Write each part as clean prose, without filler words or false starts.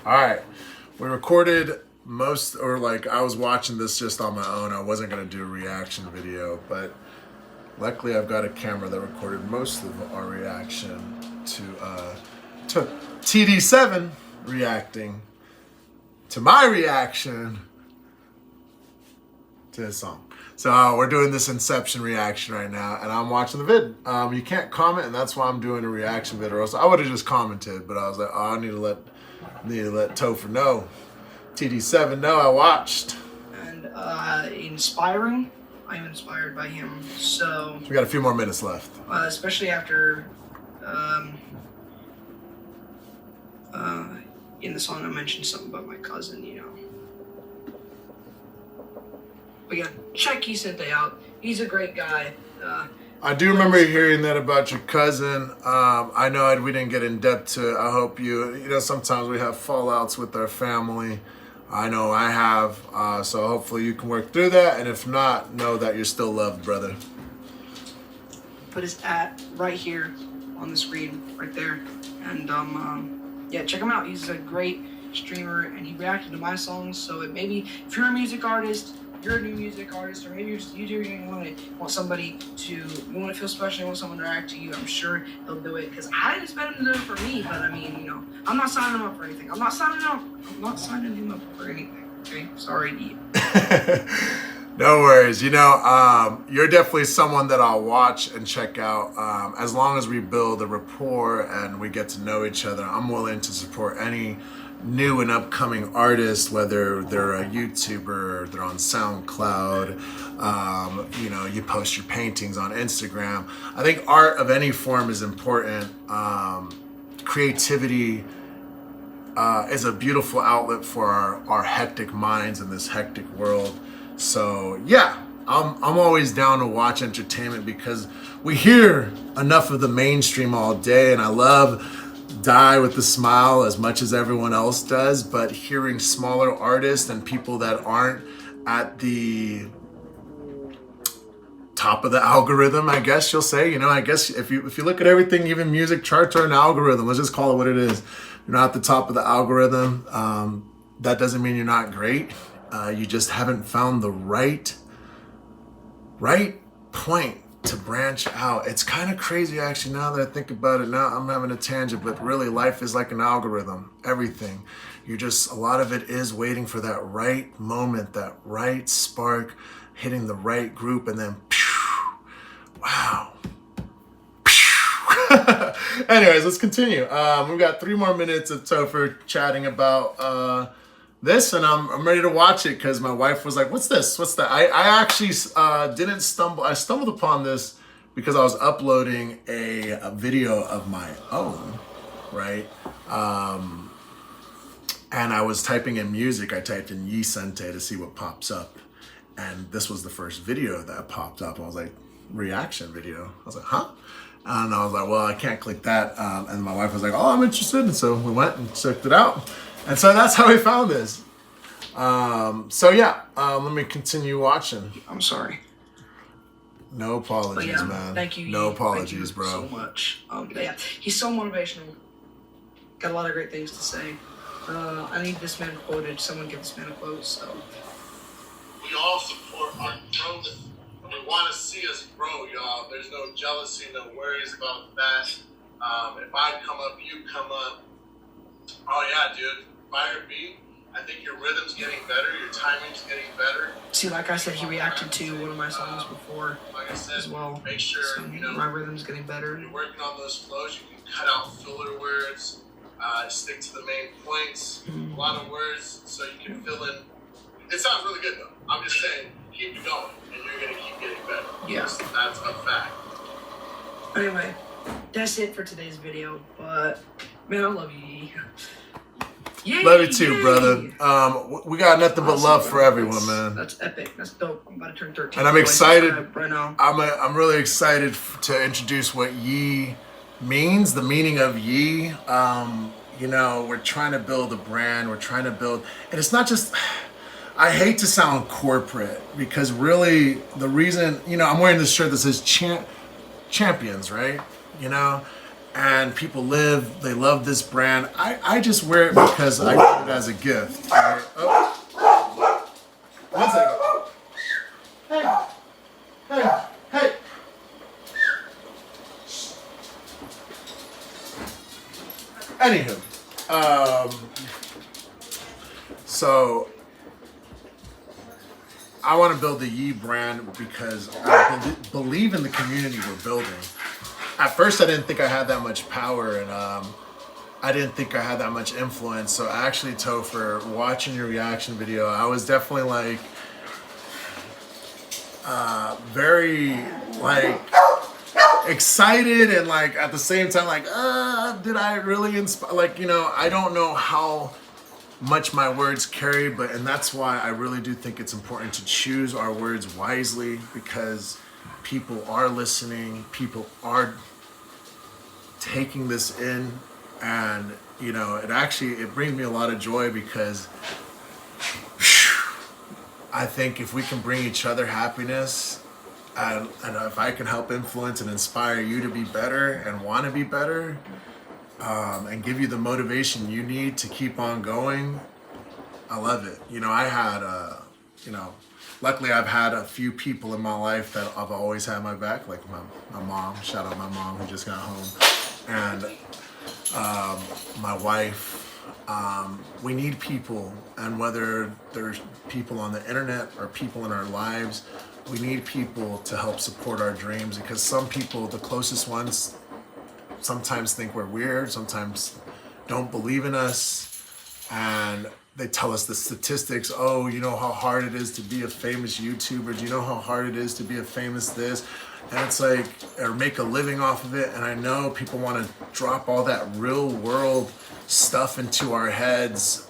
All right, we recorded most, or like I was watching this just on my own. I wasn't gonna do a reaction video, but luckily I've got a camera that recorded most of our reaction to TD7 reacting to my reaction to his song. So we're doing this Inception reaction right now, and I'm watching the vid. You can't comment, and that's why I'm doing a reaction vid. Or else I would have just commented, but I was like, oh, I need to let Topher know, TD7 know I watched. And inspiring. I'm inspired by him. So We got a few more minutes left. Especially after in the song I mentioned something about my cousin, you know. But yeah, check Isente out. He's a great guy. I do remember hearing that about your cousin. I know we didn't get in depth to it. I hope you know, sometimes we have fallouts with our family. I know I have. So hopefully you can work through that. And if not, know that you're still loved, brother. Put his right here on the screen, right there. And yeah, check him out. He's a great streamer, and he reacted to my songs. So maybe if you're a music artist, you're a new music artist, or maybe you're just want somebody to, you want to feel special, you want someone to react to you, I'm sure he'll do it, because I didn't expect him to do it for me, but I mean, you know, I'm not signing him up for anything. I'm not signing him up for anything, okay? Sorry. No worries. You know, you're definitely someone that I'll watch and check out. As long as we build a rapport and we get to know each other, I'm willing to support any new and upcoming artists, whether they're a YouTuber, they're on SoundCloud, you know, you post your paintings on Instagram. I think art of any form is important. Creativity is a beautiful outlet for our hectic minds in this hectic world. So yeah, I'm always down to watch entertainment because we hear enough of the mainstream all day, and I love Die with the Smile as much as everyone else does, but hearing smaller artists and people that aren't at the top of the algorithm, I guess you'll say, you know, I guess if you look at everything, even music charts are an algorithm. Let's just call it what it is. You're not at the top of the algorithm. That doesn't mean you're not great. You just haven't found the right point to branch out. It's kind of crazy, actually, now that I think about it. Now I'm having a tangent, but really life is like an algorithm. Everything. A lot of it is waiting for that right moment, that right spark, hitting the right group, and then pew, wow. Pew. Anyways, let's continue. We've got 3 more minutes of Topher chatting about this, and I'm ready to watch it because my wife was like, what's this? What's that? I actually didn't stumble. I stumbled upon this because I was uploading a video of my own, right? And I was typing in music. I typed in Yisente to see what pops up. And this was the first video that popped up. I was like, reaction video. I was like, huh? And I was like, well, I can't click that. And my wife was like, oh, I'm interested. And so we went and checked it out. And so that's how we found this. So yeah, let me continue watching. I'm sorry. No apologies, yeah, man. Thank you. No apologies, bro. So much. Yeah, he's so motivational. Got a lot of great things to say. I need this man quoted. Someone give this man a quote. So we all support our growth. We want to see us grow, y'all. There's no jealousy, no worries about that. If I come up, you come up. Oh yeah, dude. Fire beat. I think your rhythm's getting better, your timing's getting better. See, like I said, he reacted to one of my songs before, like I said, as well. Make sure, so, you know, my rhythm's getting better. When you're working on those flows, you can cut out filler words, stick to the main points, a lot of words, so you can fill in. It sounds really good though. I'm just saying, keep it going, and you're gonna keep getting better. Yes. That's a fact. Anyway, that's it for today's video, but man, I love you. Yay, love you too, yay. brother. We got nothing but love for everyone, man. That's epic. That's dope. I'm about to turn 13. And I'm excited. Right now. I'm really excited to introduce what Yi means, the meaning of Yi. You know, we're trying to build a brand. We're trying to build, and it's not just. I hate to sound corporate because really the reason, you know, I'm wearing this shirt that says champions, right? You know. and people they love this brand. I just wear it because I get it as a gift. Right? Oh. One second. Hey. Anywho, so I want to build the Yee brand because I believe in the community we're building. At first, I didn't think I had that much power, and I didn't think I had that much influence. So actually, Topher, watching your reaction video, I was definitely like very like excited, and like at the same time like did I really inspire? Like, you know, I don't know how much my words carry, and that's why I really do think it's important to choose our words wisely, because people are listening, people are taking this in, and you know, it brings me a lot of joy, because I think if we can bring each other happiness, and if I can help influence and inspire you to be better and want to be better, and give you the motivation you need to keep on going, I love it. You know, I had, luckily I've had a few people in my life that I've always had my back, like my mom, shout out my mom who just got home, and my wife. We need people, and whether there's people on the internet or people in our lives, we need people to help support our dreams, because some people, the closest ones, sometimes think we're weird, sometimes don't believe in us, and they tell us the statistics. Oh, you know how hard it is to be a famous YouTuber? Do you know how hard it is to be a famous this? And it's like, or make a living off of it. And I know people want to drop all that real world stuff into our heads,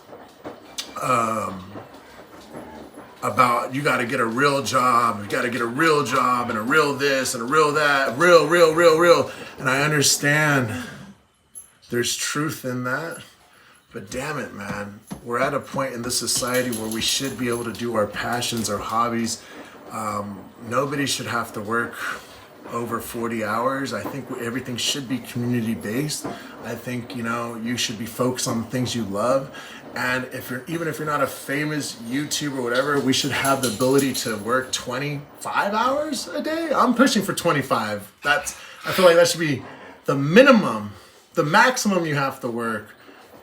about you got to get a real job, you got to get a real job, and a real this and a real that, real. And I understand there's truth in that, but damn it, man, we're at a point in this society where we should be able to do our passions, our hobbies. Nobody should have to work over 40 hours. I think everything should be community based. I think, you know, you should be focused on the things you love. And even if you're not a famous YouTuber or whatever, we should have the ability to work 25 hours a day. I'm pushing for 25. I feel like that should be the minimum, the maximum you have to work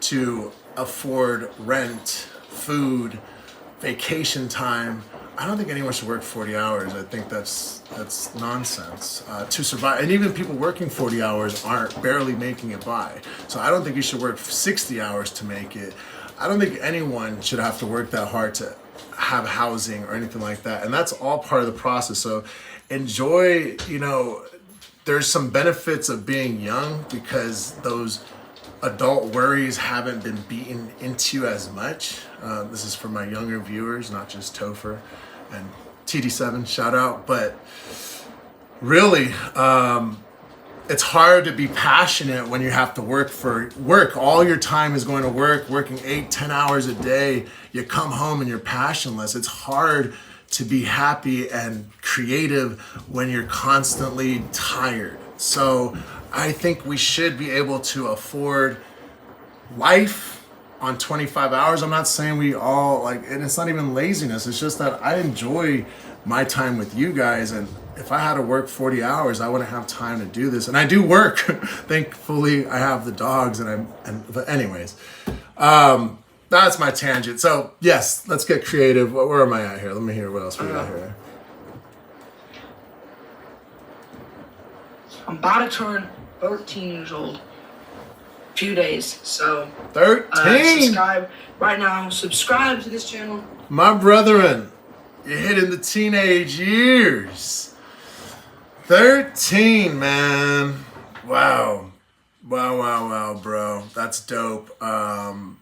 to afford rent, food, vacation time. I don't think anyone should work 40 hours. I think that's nonsense to survive. And even people working 40 hours aren't barely making it by. So I don't think you should work 60 hours to make it. I don't think anyone should have to work that hard to have housing or anything like that. And that's all part of the process. So enjoy, you know, there's some benefits of being young, because those adult worries haven't been beaten into as much. This is for my younger viewers, not just Topher and TD7, shout out. But really, it's hard to be passionate when you have to work. All your time is going to work, working 8-10 hours a day. You come home and you're passionless. It's hard to be happy and creative when you're constantly tired. So I think we should be able to afford life on 25 hours. I'm not saying we all like, and it's not even laziness. It's just that I enjoy my time with you guys, and if I had to work 40 hours, I wouldn't have time to do this. And I do work. Thankfully, I have the dogs, but anyways, that's my tangent. So yes, let's get creative. Where am I at here? Let me hear what else we got here. I'm about to turn 13 years old. Few days, so 13. Subscribe right now. Subscribe to this channel. My brethren, you're hitting the teenage years. 13, man. Wow, bro. That's dope. And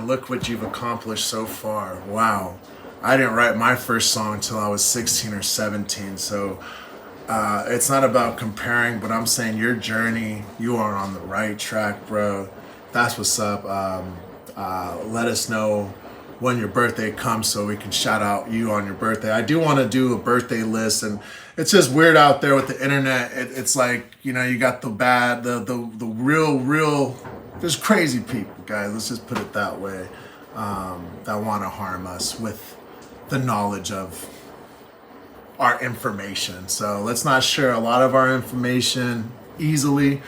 look what you've accomplished so far. Wow. I didn't write my first song until I was 16 or 17, so it's not about comparing, but I'm saying your journey, you are on the right track, bro. That's what's up. Let us know when your birthday comes so we can shout out you on your birthday. I do want to do a birthday list, and it's just weird out there with the internet. It's like, you know, you got the bad, the real, there's crazy people, guys. Let's just put it that way, that want to harm us with the knowledge of our information. So let's not share a lot of our information easily.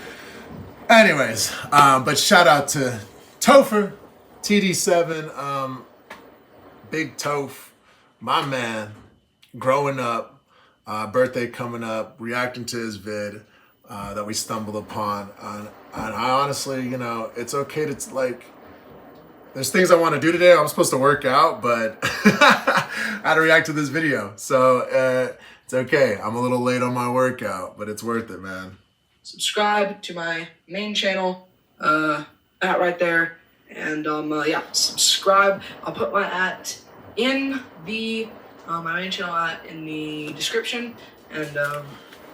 Anyways, but shout out to Topher, TD7, Big Toph, my man, growing up, birthday coming up, reacting to his vid that we stumbled upon. And I honestly, you know, it's okay to, like, there's things I want to do today. I'm supposed to work out, but I had to react to this video. So it's okay. I'm a little late on my workout, but it's worth it, man. Subscribe to my main channel, right there. And yeah, subscribe. I'll put my in the my main channel in the description, and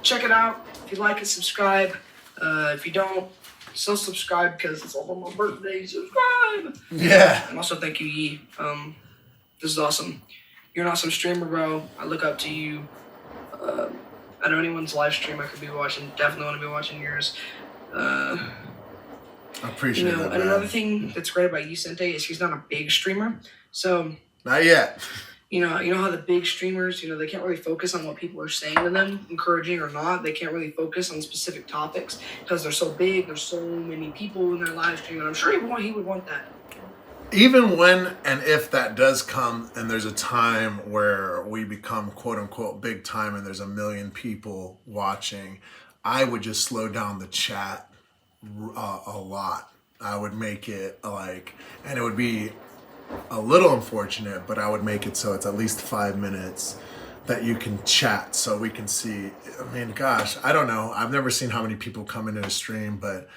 check it out. If you like it, subscribe. If you don't, still subscribe because it's all on my birthday. Subscribe. Yeah. And also thank you, Yi. This is awesome. You're an awesome streamer, bro. I look up to you. I know anyone's live stream I could be watching. Definitely want to be watching yours. I appreciate that. And another thing that's great about Sente is he's not a big streamer. So not yet. You know how the big streamers, they can't really focus on what people are saying to them, encouraging or not. They can't really focus on specific topics because they're so big. There's so many people in their live stream, and I'm sure he would want that. Even when and if that does come, and there's a time where we become quote unquote big time and there's 1 million people watching, I would just slow down the chat a lot. I would make it and it would be a little unfortunate, but I would make it so it's at least 5 minutes that you can chat so we can see. I mean, gosh, I don't know. I've never seen how many people come into a stream, but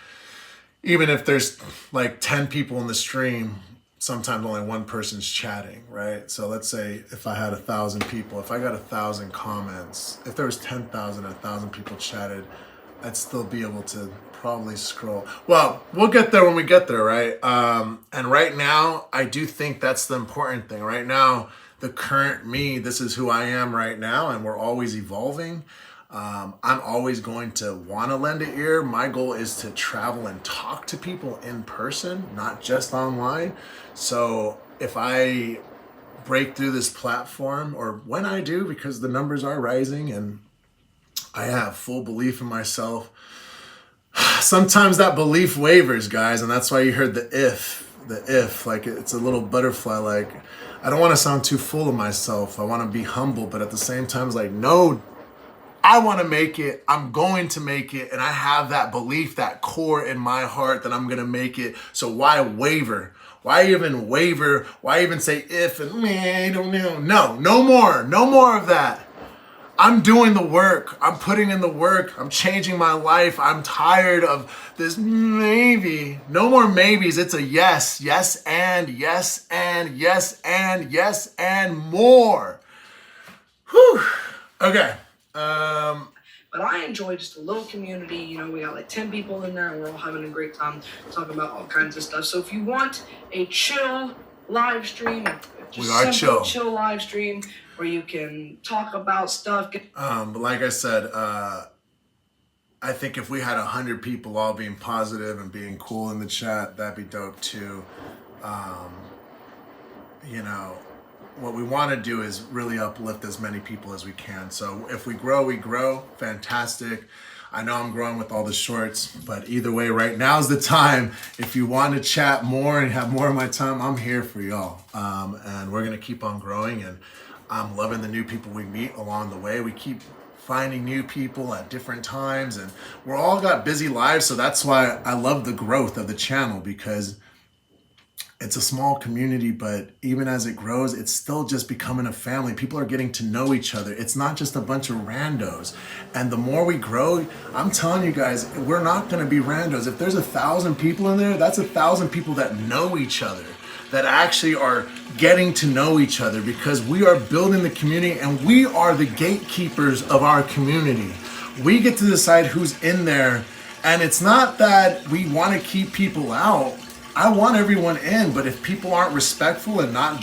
even if there's like 10 people in the stream, sometimes only one person's chatting, right? So let's say if I had 1,000 people, if I got 1,000 comments, if there was 10,000 and 1,000 people chatted, I'd still be able to probably scroll. Well, we'll get there when we get there, right? And right now, I do think that's the important thing. Right now, the current me, this is who I am right now, and we're always evolving. I'm always going to want to lend an ear. My goal is to travel and talk to people in person, not just online. So if I break through this platform, or when I do, because the numbers are rising and I have full belief in myself, sometimes that belief wavers, guys, and that's why you heard the if, like it's a little butterfly. Like, I don't want to sound too full of myself. I want to be humble, but at the same time, it's like, no, I want to make it. I'm going to make it, and I have that belief, that core in my heart that I'm going to make it. So why waver? Why even waver? Why even say if and I don't know? No more of that. I'm doing the work. I'm putting in the work. I'm changing my life. I'm tired of this maybe. No more maybes. It's a yes. Yes and yes and yes and yes and more. Whew. Okay. But I enjoy just a little community. We got like 10 people in there, and we're all having a great time talking about all kinds of stuff. So if you want a chill live stream, just chill live stream where you can talk about stuff. But like I said, I think if we had 100 people all being positive and being cool in the chat, that'd be dope too. What we want to do is really uplift as many people as we can. So if we grow, fantastic. I know I'm growing with all the shorts, but either way, right now's the time. If you want to chat more and have more of my time, I'm here for y'all. And we're going to keep on growing, and I'm loving the new people we meet along the way. We keep finding new people at different times, and we're all got busy lives. So that's why I love the growth of the channel, because it's a small community, but even as it grows, it's still just becoming a family. People are getting to know each other. It's not just a bunch of randos. And the more we grow, I'm telling you guys, we're not gonna be randos. If there's 1,000 people in there, that's 1,000 people that know each other, that actually are getting to know each other, because we are building the community and we are the gatekeepers of our community. We get to decide who's in there, and it's not that we wanna keep people out. I want everyone in, but if people aren't respectful and not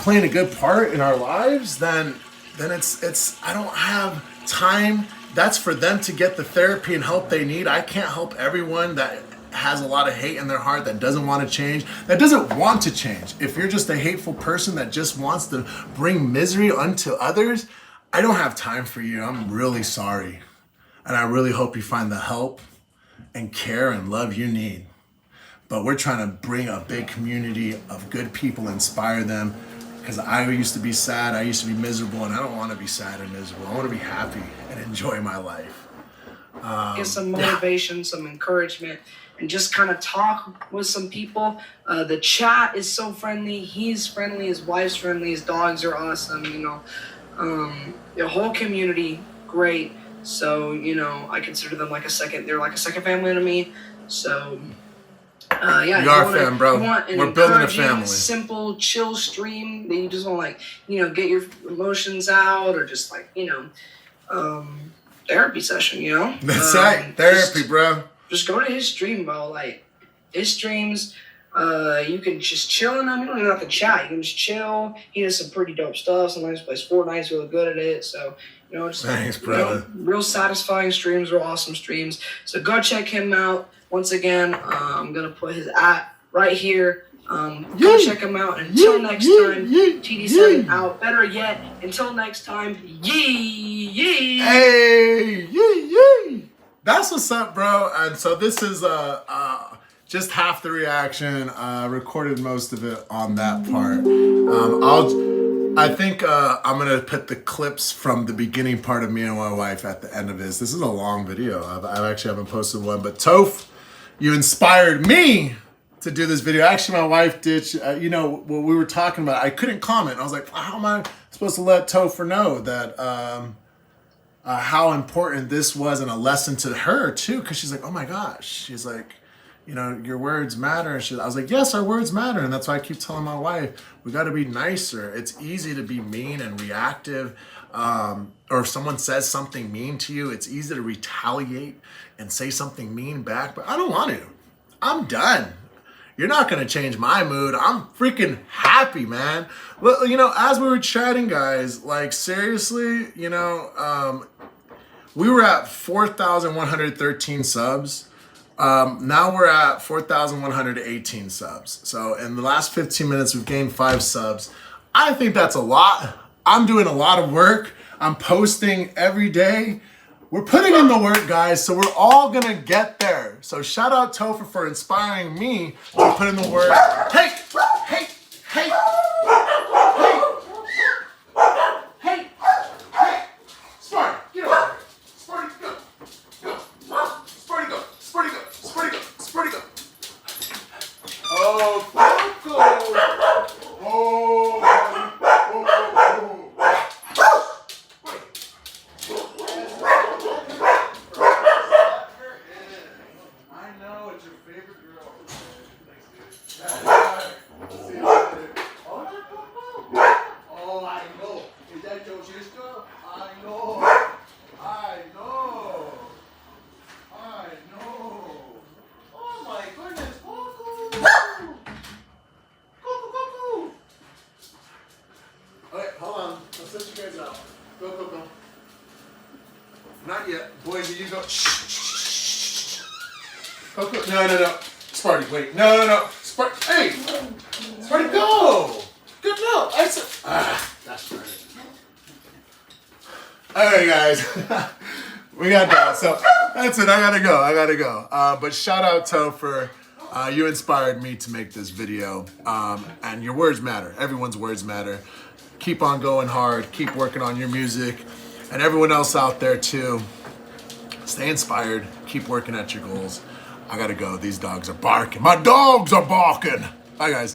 playing a good part in our lives, then it's I don't have time. That's for them to get the therapy and help they need. I can't help everyone that has a lot of hate in their heart, that doesn't want to change, that doesn't want to change. If you're just a hateful person that just wants to bring misery unto others, I don't have time for you. I'm really sorry. And I really hope you find the help and care and love you need. But we're trying to bring a big community of good people, inspire them. Because I used to be sad, I used to be miserable, and I don't want to be sad and miserable. I want to be happy and enjoy my life. Get some motivation, some encouragement, and just kind of talk with some people. The chat is so friendly. He's friendly. His wife's friendly. His dogs are awesome. The whole community, great. So I consider them like a second. They're like a second family to me. So. You are a fan, bro. We're building a family. Simple, chill stream that you just want to get your emotions out, or just therapy session. That's right, therapy, bro. Just go to his stream, bro. Like his streams, you can just chill in them. You don't even have to chat. You can just chill. He does some pretty dope stuff. Sometimes he plays Fortnite. He's really good at it. So just thanks, brother. Real satisfying streams, real awesome streams. So go check him out. Once again, I'm going to put his right here. Go check him out. And until next time, TD7 out. Better yet, until next time, yee. Hey, yee. That's what's up, bro. And so this is just half the reaction. Recorded most of it on that part. I think I'm going to put the clips from the beginning part of me and my wife at the end of this. This is a long video. I actually haven't posted one, but TOPH, you inspired me to do this video. Actually, my wife did. What we were talking about, I couldn't comment. I was like, how am I supposed to let TOPH know that how important this was, and a lesson to her too? Because she's like, oh my gosh. She's like, your words matter. I was like, yes, our words matter. And that's why I keep telling my wife, we got to be nicer. It's easy to be mean and reactive. Or if someone says something mean to you, it's easy to retaliate and say something mean back. But I don't want to. I'm done. You're not going to change my mood. I'm freaking happy, man. Well, as we were chatting, guys, like seriously, we were at 4,113 subs. Now we're at 4,118 subs. So in the last 15 minutes, we've gained 5 subs. I think that's a lot. I'm doing a lot of work. I'm posting every day. We're putting in the work, guys, so we're all gonna get there. So shout out TOPH for inspiring me to put in the work. Hey! Sparty, get over here. Sparty, go. Sparty, go. Oh, Coco. Go. Not yet. Boys, you go. Shh. Coco. No. Sparty, wait. No. Sparty, hey! Sparty, go! Good no. I said. That's right. Alright, guys. We got that. So that's it. I gotta go. But shout out TOPH for you inspired me to make this video. And your words matter. Everyone's words matter. Keep on going hard. Keep working on your music. And everyone else out there too. Stay inspired. Keep working at your goals. I gotta go. These dogs are barking. My dogs are barking. Bye, guys.